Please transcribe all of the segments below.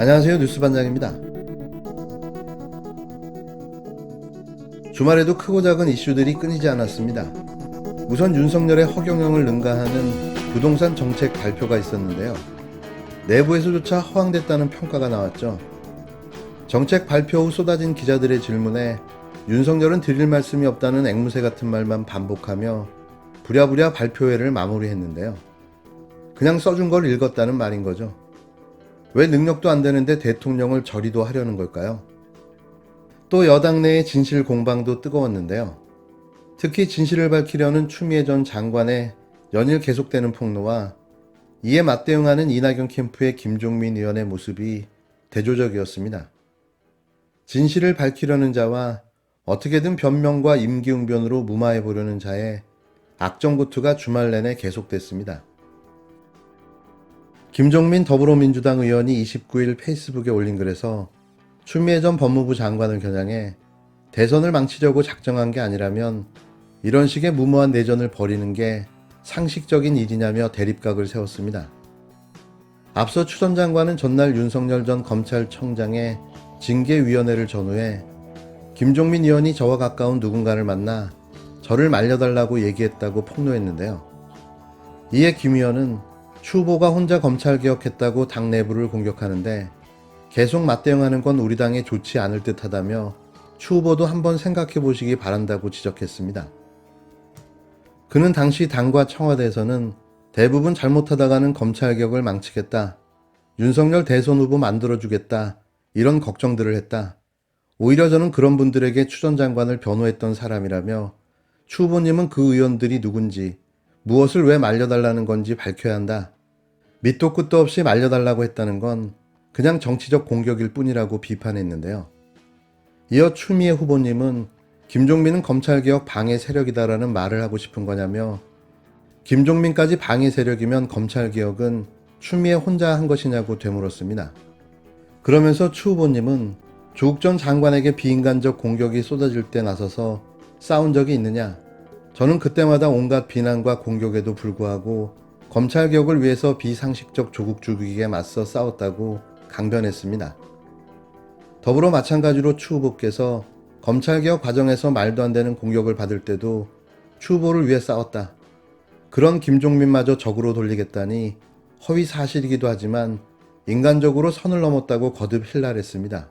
안녕하세요, 뉴스반장입니다. 주말에도 크고 작은 이슈들이 끊이지 않았습니다. 우선 윤석열의 허경영을 능가하는 부동산 정책 발표가 있었는데요. 내부에서조차 허황됐다는 평가가 나왔죠. 정책 발표 후 쏟아진 기자들의 질문에 윤석열은 드릴 말씀이 없다는 앵무새 같은 말만 반복하며 부랴부랴 발표회를 마무리했는데요. 그냥 써준 걸 읽었다는 말인 거죠. 왜 능력도 안 되는데 대통령을 저리도 하려는 걸까요? 또 여당 내의 진실 공방도 뜨거웠는데요. 특히 진실을 밝히려는 추미애 전 장관의 연일 계속되는 폭로와 이에 맞대응하는 이낙연 캠프의 김종민 의원의 모습이 대조적이었습니다. 진실을 밝히려는 자와 어떻게든 변명과 임기응변으로 무마해보려는 자의 악정구투가 주말 내내 계속됐습니다. 김종민 더불어민주당 의원이 29일 페이스북에 올린 글에서 추미애 전 법무부 장관을 겨냥해 대선을 망치려고 작정한 게 아니라면 이런 식의 무모한 내전을 벌이는 게 상식적인 일이냐며 대립각을 세웠습니다. 앞서 추 전 장관은 전날 윤석열 전 검찰청장의 징계위원회를 전후해 김종민 의원이 저와 가까운 누군가를 만나 저를 말려달라고 얘기했다고 폭로했는데요. 이에 김 의원은 추 후보가 혼자 검찰개혁했다고 당 내부를 공격하는데 계속 맞대응하는 건 우리 당에 좋지 않을 듯하다며 추 후보도 한번 생각해 보시기 바란다고 지적했습니다. 그는 당시 당과 청와대에서는 대부분 잘못하다가는 검찰개혁을 망치겠다, 윤석열 대선 후보 만들어주겠다 이런 걱정들을 했다. 오히려 저는 그런 분들에게 추 전 장관을 변호했던 사람이라며 추 후보님은 그 의원들이 누군지 무엇을 왜 말려달라는 건지 밝혀야 한다. 밑도 끝도 없이 말려달라고 했다는 건 그냥 정치적 공격일 뿐이라고 비판했는데요. 이어 추미애 후보님은 김종민은 검찰개혁 방해 세력이다라는 말을 하고 싶은 거냐며 김종민까지 방해 세력이면 검찰개혁은 추미애 혼자 한 것이냐고 되물었습니다. 그러면서 추 후보님은 조국 전 장관에게 비인간적 공격이 쏟아질 때 나서서 싸운 적이 있느냐? 저는 그때마다 온갖 비난과 공격에도 불구하고 검찰개혁을 위해서 비상식적 조국 죽이기에 맞서 싸웠다고 강변했습니다. 더불어 마찬가지로 추 후보께서 검찰개혁 과정에서 말도 안 되는 공격을 받을 때도 추 후보를 위해 싸웠다. 그런 김종민마저 적으로 돌리겠다니 허위 사실이기도 하지만 인간적으로 선을 넘었다고 거듭 힐날했습니다.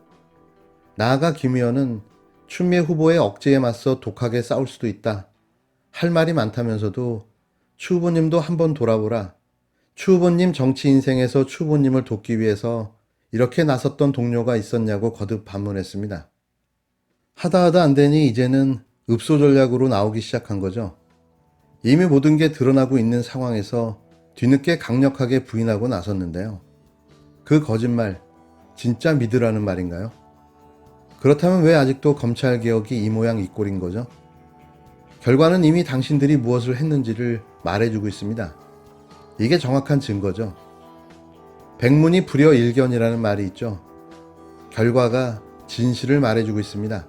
나아가 김 의원은 추미애 후보의 억제에 맞서 독하게 싸울 수도 있다. 할 말이 많다면서도 추 후보님도 한번 돌아보라. 추 후보님 정치 인생에서 추 후보님을 돕기 위해서 이렇게 나섰던 동료가 있었냐고 거듭 반문했습니다. 하다 안 되니 이제는 읍소 전략으로 나오기 시작한 거죠. 이미 모든 게 드러나고 있는 상황에서 뒤늦게 강력하게 부인하고 나섰는데요. 그 거짓말 진짜 믿으라는 말인가요? 그렇다면 왜 아직도 검찰개혁이 이 모양 이 꼴인 거죠? 결과는 이미 당신들이 무엇을 했는지를 말해주고 있습니다. 이게 정확한 증거죠. 백문이 불여일견이라는 말이 있죠. 결과가 진실을 말해주고 있습니다.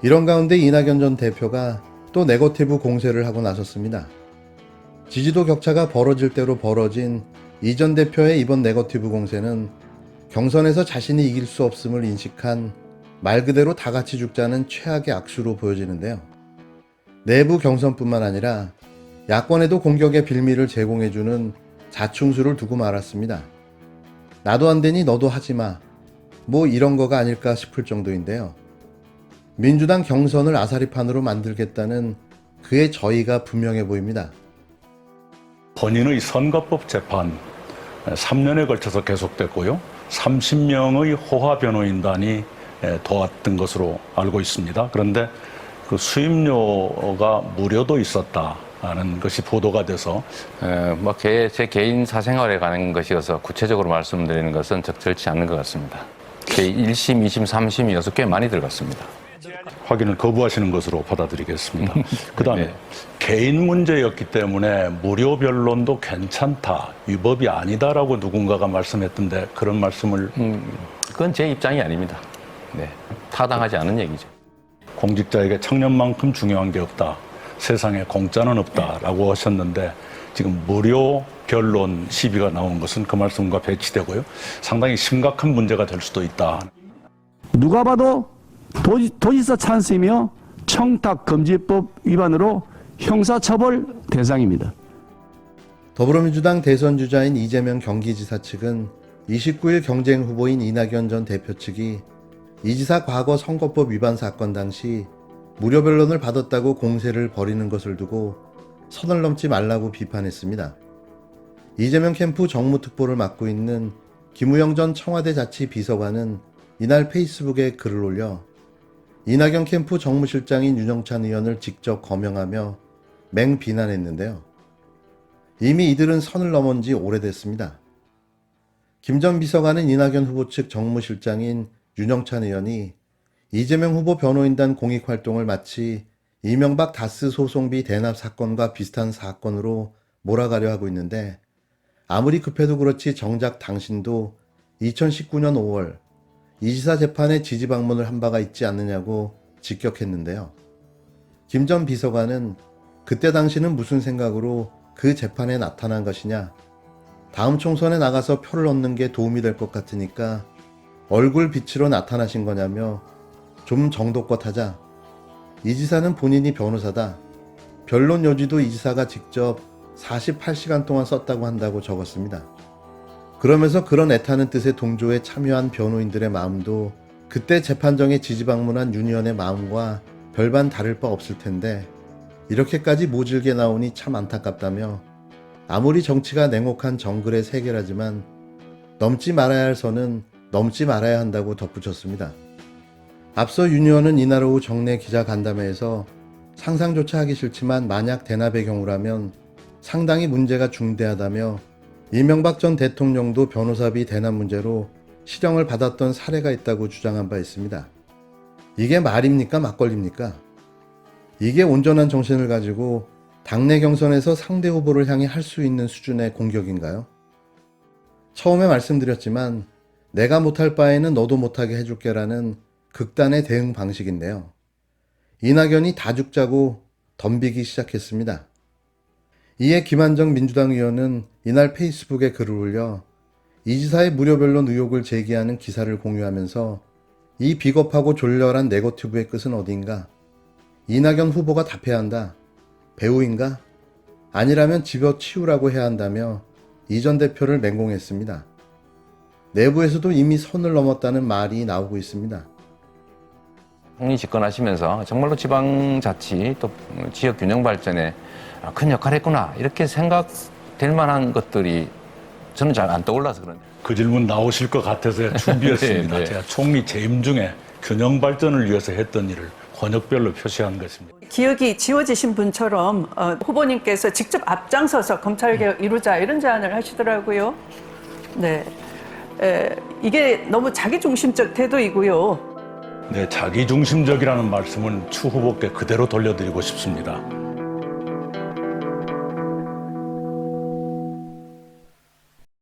이런 가운데 이낙연 전 대표가 또 네거티브 공세를 하고 나섰습니다. 지지도 격차가 벌어질 대로 벌어진 이 전 대표의 이번 네거티브 공세는 경선에서 자신이 이길 수 없음을 인식한 말 그대로 다 같이 죽자는 최악의 악수로 보여지는데요. 내부 경선뿐만 아니라 야권에도 공격의 빌미를 제공해주는 자충수를 두고 말았습니다. 나도 안 되니 너도 하지마. 뭐 이런 거가 아닐까 싶을 정도인데요. 민주당 경선을 아사리판으로 만들겠다는 그의 저의가 분명해 보입니다. 본인의 선거법 재판 3년에 걸쳐서 계속됐고요. 30명의 호화 변호인단이 도왔던 것으로 알고 있습니다. 그런데 그 수임료가 무료도 있었다는 것이 보도가 돼서 제 개인 사생활에 관한 것이어서 구체적으로 말씀드리는 것은 적절치 않은 것 같습니다. 1심, 2심, 3심이어서 꽤 많이 들어갔습니다. 확인을 거부하시는 것으로 받아들이겠습니다. 그다음에 개인 문제였기 때문에 무료 변론도 괜찮다, 위법이 아니다라고 누군가가 말씀했던데 그런 말씀을 그건 제 입장이 아닙니다. 네, 타당하지 않은 얘기죠. 공직자에게 청년만큼 중요한 게 없다. 세상에 공짜는 없다라고 하셨는데 지금 무료 변론 시비가 나온 것은 그 말씀과 배치되고요. 상당히 심각한 문제가 될 수도 있다. 누가 봐도 도지사 찬스이며 청탁금지법 위반으로 형사처벌 대상입니다. 더불어민주당 대선 주자인 이재명 경기지사 측은 29일 경쟁 후보인 이낙연 전 대표 측이 이 지사 과거 선거법 위반 사건 당시 무료 변론을 받았다고 공세를 벌이는 것을 두고 선을 넘지 말라고 비판했습니다. 이재명 캠프 정무특보를 맡고 있는 김우영 전 청와대 자치 비서관은 이날 페이스북에 글을 올려 이낙연 캠프 정무실장인 윤영찬 의원을 직접 거명하며 맹비난했는데요. 이미 이들은 선을 넘은 지 오래됐습니다. 김 전 비서관은 이낙연 후보 측 정무실장인 윤영찬 의원이 이재명 후보 변호인단 공익활동을 마치 이명박 다스 소송비 대납 사건과 비슷한 사건으로 몰아가려 하고 있는데 아무리 급해도 그렇지 정작 당신도 2019년 5월 이 지사 재판에 지지 방문을 한 바가 있지 않느냐고 직격했는데요. 김 전 비서관은 그때 당신은 무슨 생각으로 그 재판에 나타난 것이냐? 다음 총선에 나가서 표를 얻는 게 도움이 될 것 같으니까 얼굴 빛으로 나타나신 거냐며 좀 정도껏 하자. 이 지사는 본인이 변호사다. 변론 요지도 이 지사가 직접 48시간 동안 썼다고 한다고 적었습니다. 그러면서 그런 애타는 뜻의 동조에 참여한 변호인들의 마음도 그때 재판정에 지지 방문한 윤 의원의 마음과 별반 다를 바 없을 텐데 이렇게까지 모질게 나오니 참 안타깝다며 아무리 정치가 냉혹한 정글의 세계라지만 넘지 말아야 할 선은 넘지 말아야 한다고 덧붙였습니다. 앞서 윤 의원은 이날 오후 정례 기자간담회에서 상상조차 하기 싫지만 만약 대납의 경우라면 상당히 문제가 중대하다며 이명박 전 대통령도 변호사비 대납 문제로 실형을 받았던 사례가 있다고 주장한 바 있습니다. 이게 말입니까? 막걸리입니까? 이게 온전한 정신을 가지고 당내 경선에서 상대 후보를 향해 할 수 있는 수준의 공격인가요? 처음에 말씀드렸지만 내가 못할 바에는 너도 못하게 해줄게라는 극단의 대응 방식인데요. 이낙연이 다 죽자고 덤비기 시작했습니다. 이에 김한정 민주당 의원은 이날 페이스북에 글을 올려 이 지사의 무료 변론 의혹을 제기하는 기사를 공유하면서 이 비겁하고 졸렬한 네거티브의 끝은 어디인가? 이낙연 후보가 답해야 한다. 배우인가? 아니라면 집어치우라고 해야 한다며 이 전 대표를 맹공했습니다. 내부에서도 이미 선을 넘었다는 말이 나오고 있습니다. 총리 집권하시면서 정말로 지방자치 또 지역 균형 발전에 큰 역할을 했구나 이렇게 생각될 만한 것들이 저는 잘 안 떠올라서 그런데 그 질문 나오실 것 같아서 준비했습니다. 네. 제가 총리 재임 중에 균형 발전을 위해서 했던 일을 권역별로 표시한 것입니다. 기억이 지워지신 분처럼 후보님께서 직접 앞장서서 검찰개혁 이루자 이런 제안을 하시더라고요. 네, 이게 너무 자기중심적 태도이고요. 네, 자기중심적이라는 말씀은 추 후보께 그대로 돌려드리고 싶습니다.